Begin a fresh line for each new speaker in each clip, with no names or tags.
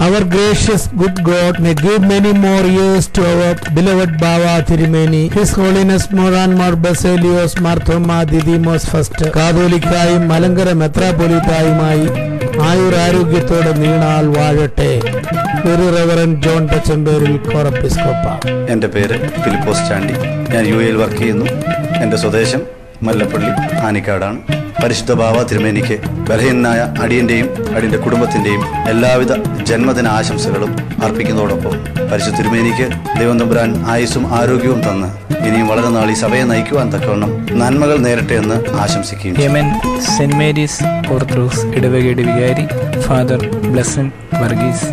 Our gracious good God may give many more years to our beloved Baba Thirumeni, His Holiness Moran Mar Baselios Marthoma Didymos First, കാതോലിക്കായും Malankara മെത്രാപ്പൊലീത്തായുമായി ആയുരാരോഗ്യത്തോടെ നീണാൾ വാഴട്ടെ. ഒരു reverend John തച്ചമ്പേരിൽ Corepiscopa.
എൻ്റെ പേര് ഫിലിപ്പോസ് ചാണ്ടി. ഞാൻ UAE work ചെയ്യുന്നു. എൻ്റെ സ്വദേശം മല്ലപ്പള്ളി ആനിക്കാടാണ്. പരിശുദ്ധ ബാവ തിരുമേനിക്ക് ബലഹീനനായ അടിയന്റെയും അടിയന്റെ കുടുംബത്തിന്റെയും എല്ലാവിധ ജന്മദിന ആശംസകളും അർപ്പിക്കുന്നതോടൊപ്പം പരിശുദ്ധ തിരുമേനിക്ക് ദൈവം തമ്പുരാൻ ആയുസ്സും ആരോഗ്യവും തന്ന് ഇനിയും വളരെ നാൾ ഈ സഭയെ നയിക്കുവാൻ തക്കവണ്ണം നന്മകൾ നേരട്ടെ എന്ന് ആശംസിക്കുകയും.
യമൻ സെന്റ് മേരീസ് ഓർത്തഡോക്സ് ഇടവകയുടെ വികാരി ഫാദർ ബ്ലെസൻ വർഗീസ്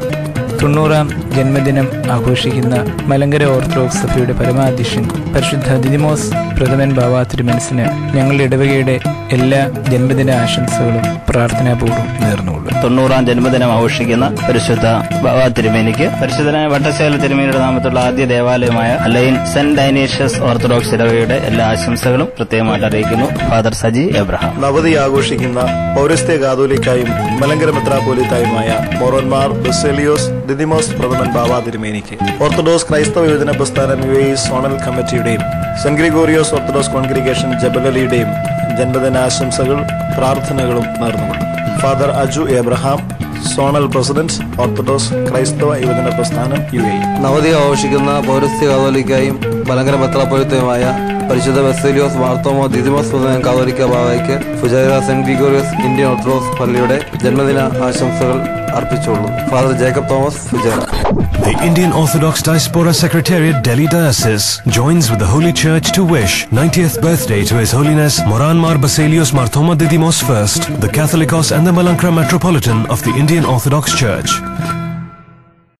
90-ാം ജന്മദിനം ആഘോഷിക്കുന്ന മലങ്കര ഓർത്തഡോക്സ് സഭയുടെ പരമാധ്യക്ഷൻ പരിശുദ്ധ ദിദിമോസ് പ്രഥമൻ ബാവ തിരുമനസിന് ഞങ്ങളുടെ ഇടവകയുടെ എല്ലാ ജന്മദിന ആശംസകളും പ്രാർത്ഥനാപൂർവ്വം നേർന്നുകൊള്ളും.
90-ാം ജന്മദിനം ആഘോഷിക്കുന്ന പരിശുദ്ധ ബാവ തിരുമേനിക്ക് പരിശുദ്ധനായ വട്ടശ്ശേല തിരുമേനിയുടെ നാമത്തുള്ള ആദ്യ ദേവാലയമായ ലൈൻ സെന്റ് ഡൈനേഷ്യസ് ഓർത്തഡോക്സ് ഇടവകയുടെ എല്ലാ ആശംസകളും പ്രത്യേകമായിട്ട് അറിയിക്കുന്നു. Father Saji Abraham.
നവതി ആഘോഷിക്കുന്ന പൗരസ്ത്യ കാതോലിക്കായും മലങ്കര മെത്രാപ്പൊലീത്തായുമായ മോറോൻമാർ ബസേലിയോസ് ദിദിമോസ് പ്രഥമൻ ബാവ തിരുമേനിക്ക് ഓർത്തഡോക്സ് ക്രൈസ്തവ യുവജന പ്രസ്ഥാനം UAE സോണൽ കമ്മിറ്റിയുടെയും സെന്റ് ഗ്രിഗോറിയോസ് ഓർത്തഡോക്സ് കോൺഗ്രിഗേഷൻ ജബലലിയുടെയും ജന്മദിനാശംസകൾ പ്രാർത്ഥനകളും നേർന്നുകൊള്ളും. Father Aju Abraham, zonal president, Orthodox ക്രൈസ്തവ യുവജന പ്രസ്ഥാനം UAE.
നവതി ആഘോഷിക്കുന്ന പൗരസ്ത്യ കാതോലിക്കായും മലങ്കര മെത്രാപ്പൊലീത്തയുമായ പരിശുദ്ധ ബസേലിയോസ് മാർത്തോമോ ദിദിമോസ് പ്രഥമൻ കാതോലിക്ക ബാവയ്ക്ക് Fujairah Saint Gregorios Indian Orthodox പള്ളിയുടെ ജന്മദിന ആശംസകൾ അർപ്പിച്ചുകൊള്ളും. Father Jacob Thomas, Fujairah.
The Indian Orthodox Diaspora Secretariat Delhi Diocese joins with the Holy Church to wish 90th birthday to His Holiness Moran Mar Baselios Marthoma Didymos I, the Catholicos and the Malankara Metropolitan of the Indian Orthodox Church.